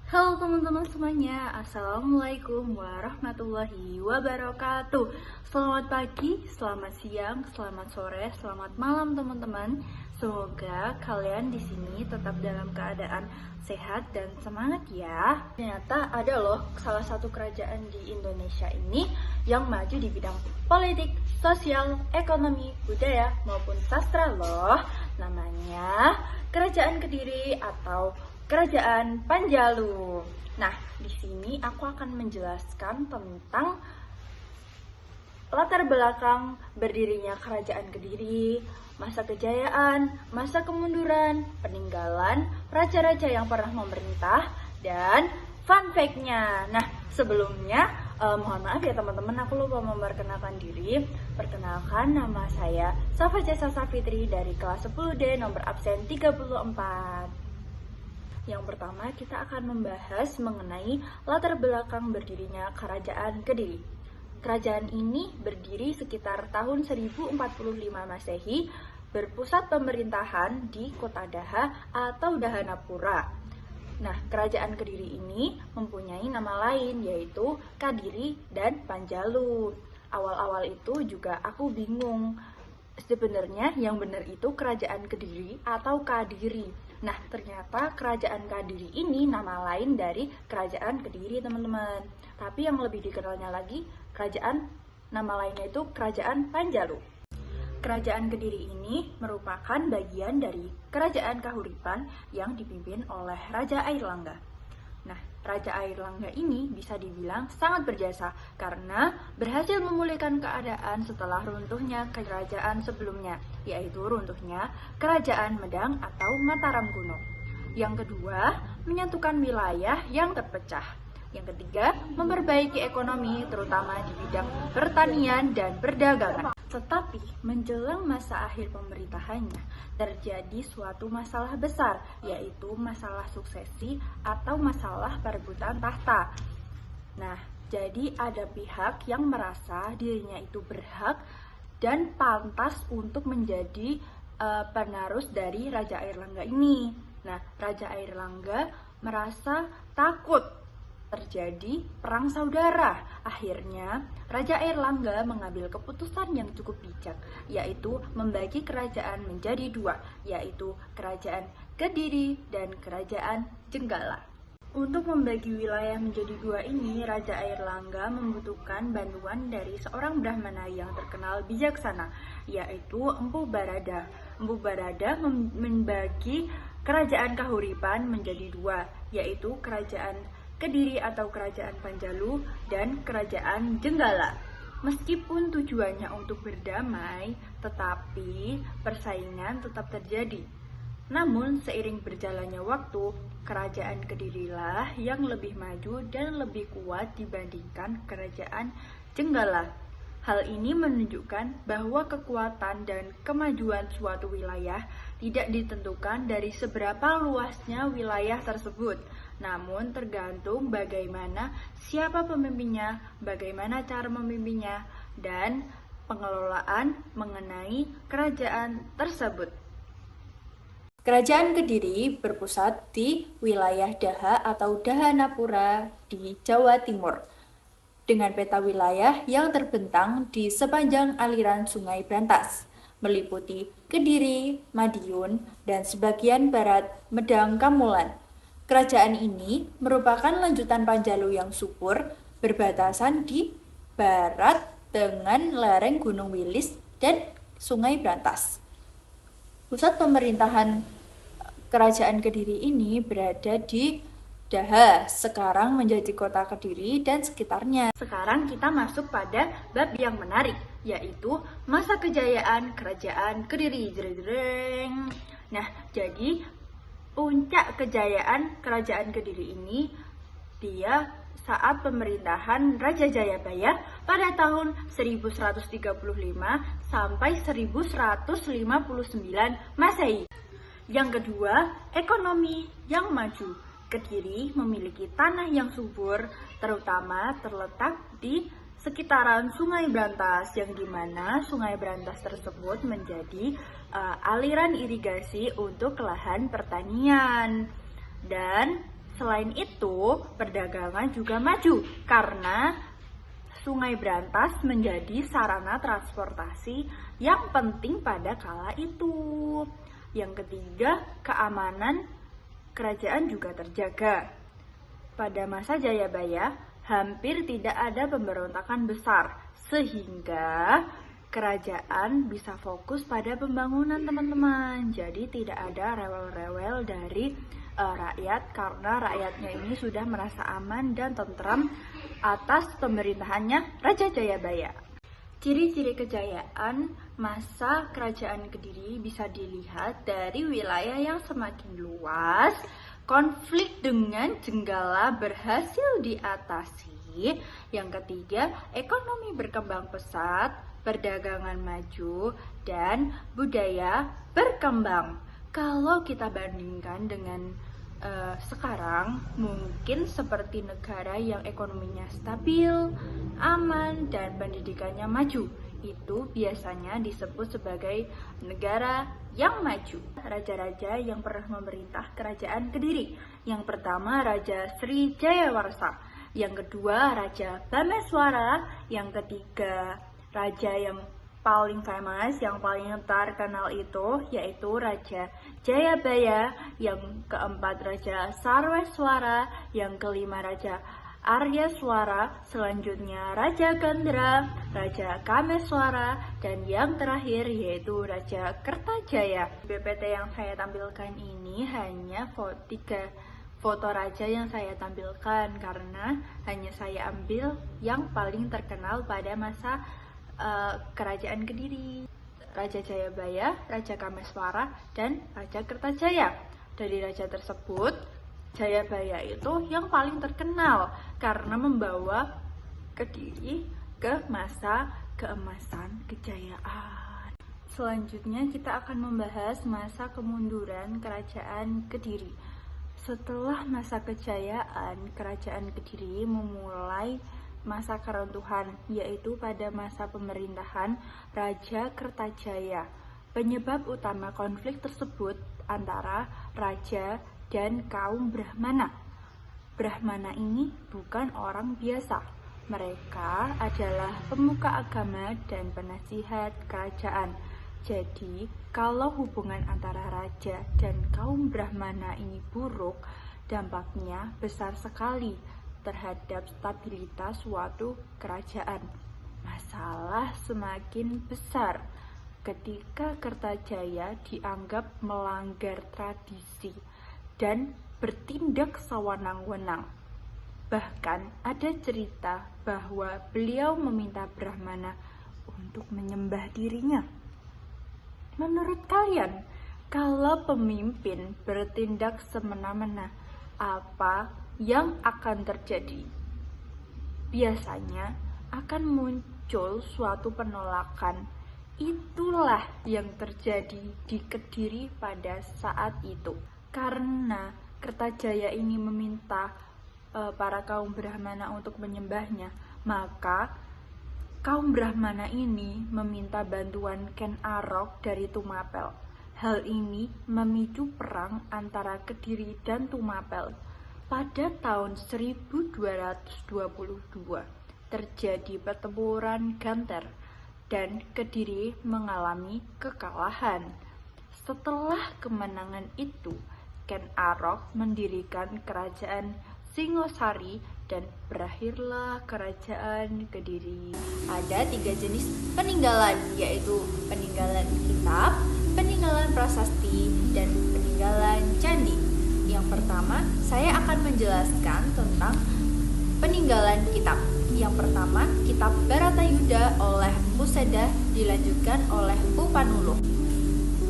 Halo teman-teman semuanya, Assalamualaikum warahmatullahi wabarakatuh. Selamat pagi, selamat siang, selamat sore, selamat malam teman-teman. Semoga kalian di sini tetap dalam keadaan sehat dan semangat ya. Ternyata ada loh salah satu kerajaan di Indonesia ini yang maju di bidang politik, sosial, ekonomi, budaya maupun sastra loh. Namanya Kerajaan Kediri atau Kerajaan Panjalu. Nah, di sini aku akan menjelaskan tentang latar belakang berdirinya Kerajaan Kediri, masa kejayaan, masa kemunduran, peninggalan raja-raja yang pernah memerintah, dan fun fact-nya. Nah, sebelumnya mohon maaf ya teman-teman, aku lupa memperkenalkan diri. Perkenalkan, nama saya Safa Jasa Safitri dari kelas 10D nomor absen 34. Yang pertama, kita akan membahas mengenai latar belakang berdirinya Kerajaan Kediri. Kerajaan ini berdiri sekitar tahun 1045 Masehi, berpusat pemerintahan di Kota Daha atau Dahanapura. Nah, Kerajaan Kediri ini mempunyai nama lain, yaitu Kadiri dan Panjalu. Awal-awal itu juga aku bingung, sebenarnya yang benar itu Kerajaan Kediri atau Kadiri. Nah, ternyata Kerajaan Kadiri ini nama lain dari Kerajaan Kediri, teman-teman. Tapi yang lebih dikenalnya lagi, nama lainnya itu Kerajaan Panjalu. Kerajaan Kediri ini merupakan bagian dari Kerajaan Kahuripan yang dipimpin oleh Raja Airlangga. Nah, Raja Airlangga ini bisa dibilang sangat berjasa karena berhasil memulihkan keadaan setelah runtuhnya kerajaan sebelumnya, yaitu runtuhnya Kerajaan Medang atau Mataram kuno. Yang kedua, menyatukan wilayah yang terpecah. Yang ketiga, memperbaiki ekonomi terutama di bidang pertanian dan perdagangan. Tetapi menjelang masa akhir pemerintahannya, terjadi suatu masalah besar, yaitu masalah suksesi atau masalah perebutan tahta. Nah, jadi ada pihak yang merasa dirinya itu berhak dan pantas untuk menjadi penerus dari Raja Airlangga ini. Nah, Raja Airlangga merasa takut terjadi perang saudara. Akhirnya, Raja Airlangga mengambil keputusan yang cukup bijak, yaitu membagi kerajaan menjadi dua, yaitu Kerajaan Kediri dan Kerajaan Jenggala. Untuk membagi wilayah menjadi dua ini, Raja Airlangga membutuhkan bantuan dari seorang Brahmana yang terkenal bijaksana, yaitu Empu Barada. Empu Barada membagi Kerajaan Kahuripan menjadi dua, yaitu Kerajaan Kediri atau Kerajaan Panjalu dan Kerajaan Jenggala. Meskipun tujuannya untuk berdamai, tetapi persaingan tetap terjadi. Namun seiring berjalannya waktu, Kerajaan Kedirilah yang lebih maju dan lebih kuat dibandingkan Kerajaan Jenggala. Hal ini menunjukkan bahwa kekuatan dan kemajuan suatu wilayah tidak ditentukan dari seberapa luasnya wilayah tersebut, namun tergantung bagaimana siapa pemimpinnya, bagaimana cara memimpinnya, dan pengelolaan mengenai kerajaan tersebut. Kerajaan Kediri berpusat di wilayah Daha atau Dahanapura di Jawa Timur, dengan peta wilayah yang terbentang di sepanjang aliran Sungai Brantas, meliputi Kediri, Madiun, dan sebagian barat Medang Kamulan. Kerajaan ini merupakan lanjutan Panjalu yang subur, berbatasan di barat dengan lereng Gunung Wilis dan Sungai Brantas. Pusat pemerintahan Kerajaan Kediri ini berada di Daha, sekarang menjadi kota Kediri dan sekitarnya. Sekarang kita masuk pada bab yang menarik, yaitu masa kejayaan Kerajaan Kediri. Nah, jadi puncak kejayaan Kerajaan Kediri ini dia saat pemerintahan Raja Jayabaya pada tahun 1135 sampai 1159 Masehi. Yang kedua, ekonomi yang maju. Kediri memiliki tanah yang subur, terutama terletak di sekitaran Sungai Brantas, yang dimana Sungai Brantas tersebut menjadi aliran irigasi untuk lahan pertanian. Dan Selain itu, perdagangan juga maju karena Sungai Brantas menjadi sarana transportasi yang penting pada kala itu. Yang ketiga, keamanan kerajaan juga terjaga. Pada masa Jayabaya, hampir tidak ada pemberontakan besar, sehingga kerajaan bisa fokus pada pembangunan, teman-teman. Jadi tidak ada rewel-rewel dari rakyat, karena rakyatnya ini sudah merasa aman dan tentram atas pemerintahannya Raja Jayabaya. Ciri-ciri kejayaan masa kerajaan Kediri bisa dilihat dari wilayah yang semakin luas, konflik dengan Jenggala berhasil diatasi. Yang ketiga, ekonomi berkembang pesat, perdagangan maju, dan budaya berkembang. Kalau kita bandingkan dengan sekarang, mungkin seperti negara yang ekonominya stabil, aman, dan pendidikannya maju. Itu biasanya disebut sebagai negara yang maju. Raja-raja yang pernah memerintah kerajaan Kediri. Yang pertama, Raja Sri Jayawarsa. Yang kedua, Raja Bameswara. Yang ketiga, raja yang paling famous, yang paling terkenal itu yaitu Raja Jayabaya. Yang keempat, Raja Sarweswara. Yang kelima, Raja Aryaswara. Selanjutnya Raja Gandhra, Raja Kameswara, dan yang terakhir yaitu Raja Kertajaya. PPT yang saya tampilkan ini hanya 3 foto raja yang saya tampilkan karena hanya saya ambil yang paling terkenal pada masa kerajaan Kediri. Raja Jayabaya, Raja Kameswara, dan Raja Kertajaya. Dari raja tersebut, Jayabaya itu yang paling terkenal karena membawa Kediri ke masa keemasan kejayaan. Selanjutnya kita akan membahas masa kemunduran kerajaan Kediri. Setelah masa kejayaan, kerajaan Kediri memulai masa keruntuhan, yaitu pada masa pemerintahan Raja Kertajaya. Penyebab utama konflik tersebut antara raja dan kaum Brahmana. Brahmana ini bukan orang biasa. Mereka adalah pemuka agama dan penasihat kerajaan. Jadi, kalau hubungan antara raja dan kaum Brahmana ini buruk, dampaknya besar sekali terhadap stabilitas suatu kerajaan. Masalah semakin besar ketika Kertajaya dianggap melanggar tradisi dan bertindak sewenang-wenang. Bahkan ada cerita bahwa beliau meminta Brahmana untuk menyembah dirinya. Menurut kalian, kalau pemimpin bertindak semena-mena, apa yang akan terjadi? Biasanya akan muncul suatu penolakan. Itulah yang terjadi di Kediri pada saat itu. Karena Kertajaya ini meminta para kaum Brahmana untuk menyembahnya, maka kaum Brahmana ini meminta bantuan Ken Arok dari Tumapel. Hal ini memicu perang antara Kediri dan Tumapel. Pada tahun 1222 terjadi pertempuran Ganter dan Kediri mengalami kekalahan. Setelah kemenangan itu, Ken Arok mendirikan kerajaan Singosari dan berakhirlah kerajaan Kediri. Ada 3 jenis peninggalan, yaitu peninggalan kitab, peninggalan prasasti, dan peninggalan candi. Yang pertama, saya akan menjelaskan tentang peninggalan kitab. Yang pertama, kitab Bharatayuddha oleh Mpu Sedah dilanjutkan oleh Mpu Panuluh.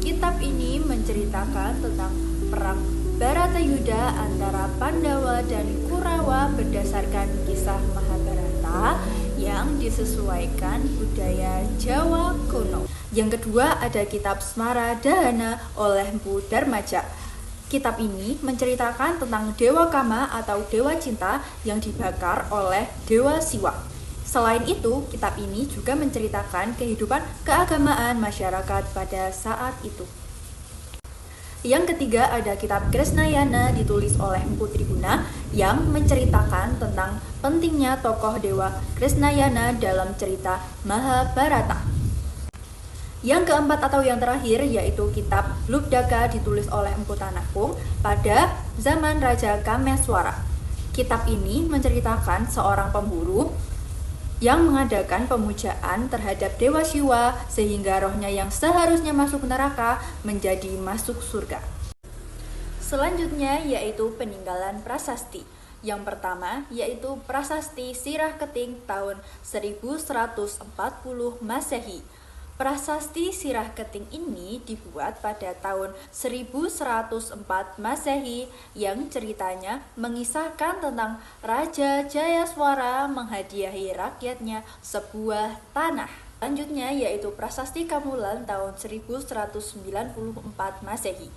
Kitab ini menceritakan tentang perang Bharatayuddha antara Pandawa dan Kurawa berdasarkan kisah Mahabharata yang disesuaikan budaya Jawa kuno. Yang kedua ada kitab Smaradhana oleh Mpu Darmaja. Kitab ini menceritakan tentang Dewa Kama atau Dewa Cinta yang dibakar oleh Dewa Siwa. Selain itu, kitab ini juga menceritakan kehidupan keagamaan masyarakat pada saat itu. Yang ketiga ada kitab Krisnayana ditulis oleh Empu Tribuna yang menceritakan tentang pentingnya tokoh dewa Krisnayana dalam cerita Mahabharata. Yang keempat atau yang terakhir yaitu kitab Lubdaka ditulis oleh Empu Tanakung pada zaman Raja Kameswara. Kitab ini menceritakan seorang pemburu yang mengadakan pemujaan terhadap Dewa Siwa sehingga rohnya yang seharusnya masuk neraka menjadi masuk surga. Selanjutnya yaitu peninggalan prasasti. Yang pertama yaitu Prasasti Sirah Keting tahun 1140 Masehi. Prasasti Sirah Keting ini dibuat pada tahun 1104 Masehi yang ceritanya mengisahkan tentang Raja Jayaswara menghadiahi rakyatnya sebuah tanah. Selanjutnya yaitu Prasasti Kamulan tahun 1194 Masehi.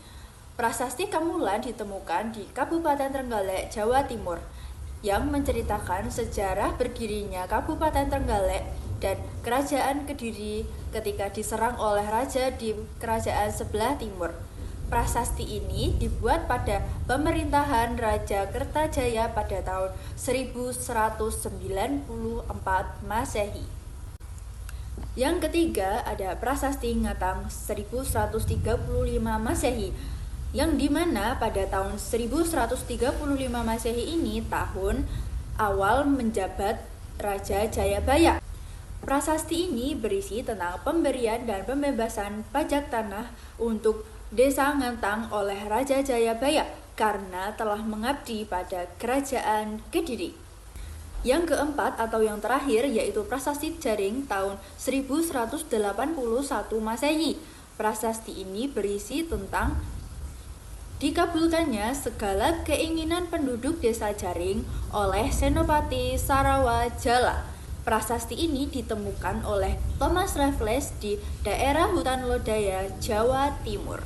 Prasasti Kamulan ditemukan di Kabupaten Trenggalek, Jawa Timur yang menceritakan sejarah berdirinya Kabupaten Trenggalek dan Kerajaan Kediri ketika diserang oleh raja di kerajaan sebelah timur. Prasasti ini dibuat pada pemerintahan Raja Kertajaya pada tahun 1194 Masehi. Yang ketiga ada Prasasti Ngatang 1135 Masehi, yang dimana pada tahun 1135 Masehi ini tahun awal menjabat Raja Jayabaya. Prasasti ini berisi tentang pemberian dan pembebasan pajak tanah untuk Desa Ngantang oleh Raja Jayabaya karena telah mengabdi pada Kerajaan Kediri. Yang keempat atau yang terakhir yaitu Prasasti Jaring tahun 1181 Masehi. Prasasti ini berisi tentang dikabulkannya segala keinginan penduduk Desa Jaring oleh Senopati Sarawajala. Prasasti ini ditemukan oleh Thomas Raffles di daerah hutan Lodaya, Jawa Timur.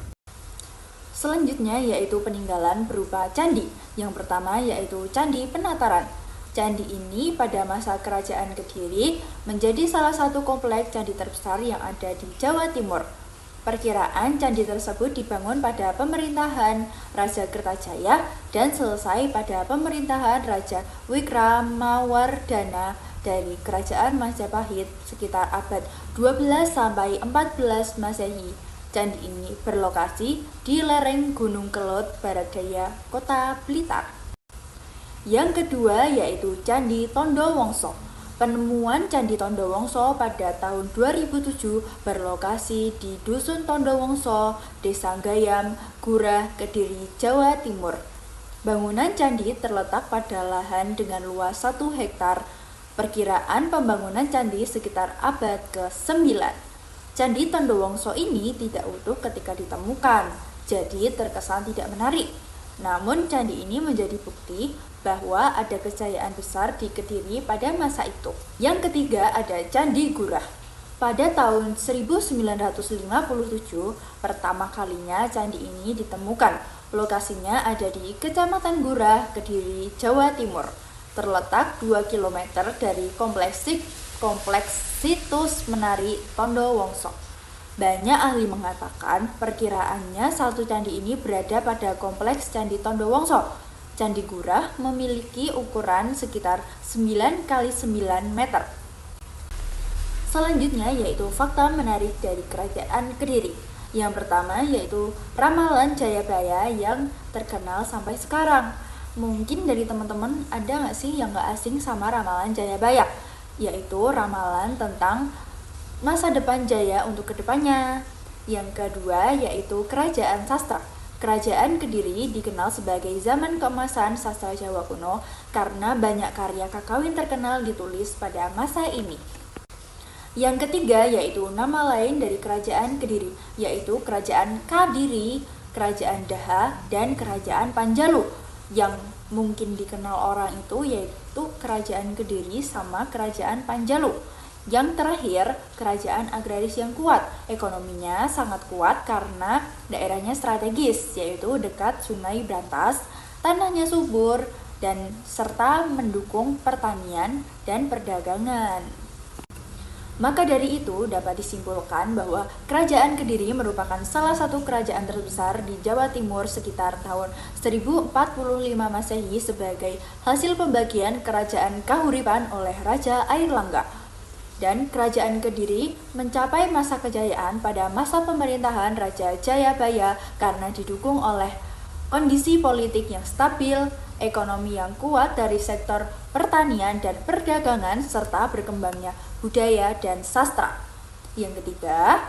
Selanjutnya yaitu peninggalan berupa candi. Yang pertama yaitu Candi Penataran. Candi ini pada masa Kerajaan Kediri menjadi salah satu kompleks candi terbesar yang ada di Jawa Timur. Perkiraan candi tersebut dibangun pada pemerintahan Raja Kertajaya dan selesai pada pemerintahan Raja Wikramawardhana dari Kerajaan Majapahit sekitar abad 12 sampai 14 Masehi. Candi ini berlokasi di lereng Gunung Kelot, barat daya Kota Blitar. Yang kedua yaitu Candi Tondo Wongso. Penemuan Candi Tondo Wongso pada tahun 2007 berlokasi di Dusun Tondo Wongso, Desa Gayam, Gurah, Kediri, Jawa Timur. Bangunan candi terletak pada lahan dengan luas 1 hektar. Perkiraan pembangunan candi sekitar abad ke-9. Candi Tondo Wongso ini tidak utuh ketika ditemukan, jadi terkesan tidak menarik. Namun candi ini menjadi bukti bahwa ada kejayaan besar di Kediri pada masa itu. Yang ketiga ada Candi Gurah. Pada tahun 1957, pertama kalinya candi ini ditemukan. Lokasinya ada di Kecamatan Gurah, Kediri, Jawa Timur. Terletak 2 km dari kompleks situs menari Tondo Wongso. Banyak ahli mengatakan perkiraannya satu candi ini berada pada kompleks Candi Tondo Wongso. Candi Gurah memiliki ukuran sekitar 9 x 9 meter. Selanjutnya yaitu fakta menarik dari Kerajaan Kediri. Yang pertama yaitu ramalan Jayabaya yang terkenal sampai sekarang. Mungkin dari teman-teman ada nggak sih yang nggak asing sama ramalan Jayabaya? Yaitu ramalan tentang masa depan Jaya untuk kedepannya. Yang kedua yaitu Kerajaan Sastra. Kerajaan Kediri dikenal sebagai zaman keemasan sastra Jawa kuno karena banyak karya kakawin terkenal ditulis pada masa ini. Yang ketiga yaitu nama lain dari Kerajaan Kediri, yaitu Kerajaan Kadiri, Kerajaan Daha, dan Kerajaan Panjalu. Yang mungkin dikenal orang itu yaitu Kerajaan Kediri sama Kerajaan Panjalu. Yang terakhir, kerajaan agraris yang kuat. Ekonominya sangat kuat karena daerahnya strategis, yaitu dekat Sungai Brantas, tanahnya subur, dan serta mendukung pertanian dan perdagangan. Maka dari itu dapat disimpulkan bahwa Kerajaan Kediri merupakan salah satu kerajaan terbesar di Jawa Timur sekitar tahun 1045 Masehi sebagai hasil pembagian Kerajaan Kahuripan oleh Raja Airlangga. Dan Kerajaan Kediri mencapai masa kejayaan pada masa pemerintahan Raja Jayabaya karena didukung oleh kondisi politik yang stabil, ekonomi yang kuat dari sektor pertanian dan perdagangan, serta berkembangnya budaya dan sastra. Yang ketiga,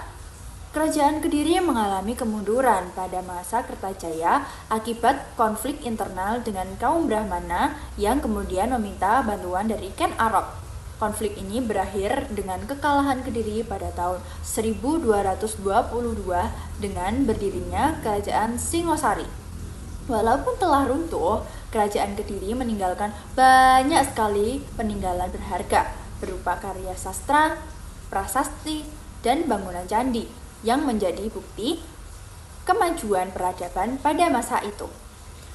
Kerajaan Kediri mengalami kemunduran pada masa Kertajaya akibat konflik internal dengan kaum Brahmana yang kemudian meminta bantuan dari Ken Arok. Konflik ini berakhir dengan kekalahan Kediri pada tahun 1222 dengan berdirinya Kerajaan Singosari. Walaupun telah runtuh, Kerajaan Kediri meninggalkan banyak sekali peninggalan berharga berupa karya sastra, prasasti, dan bangunan candi yang menjadi bukti kemajuan peradaban pada masa itu.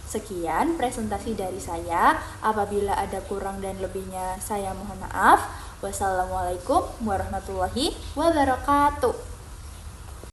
Sekian presentasi dari saya. Apabila ada kurang dan lebihnya, saya mohon maaf. Wassalamualaikum warahmatullahi wabarakatuh.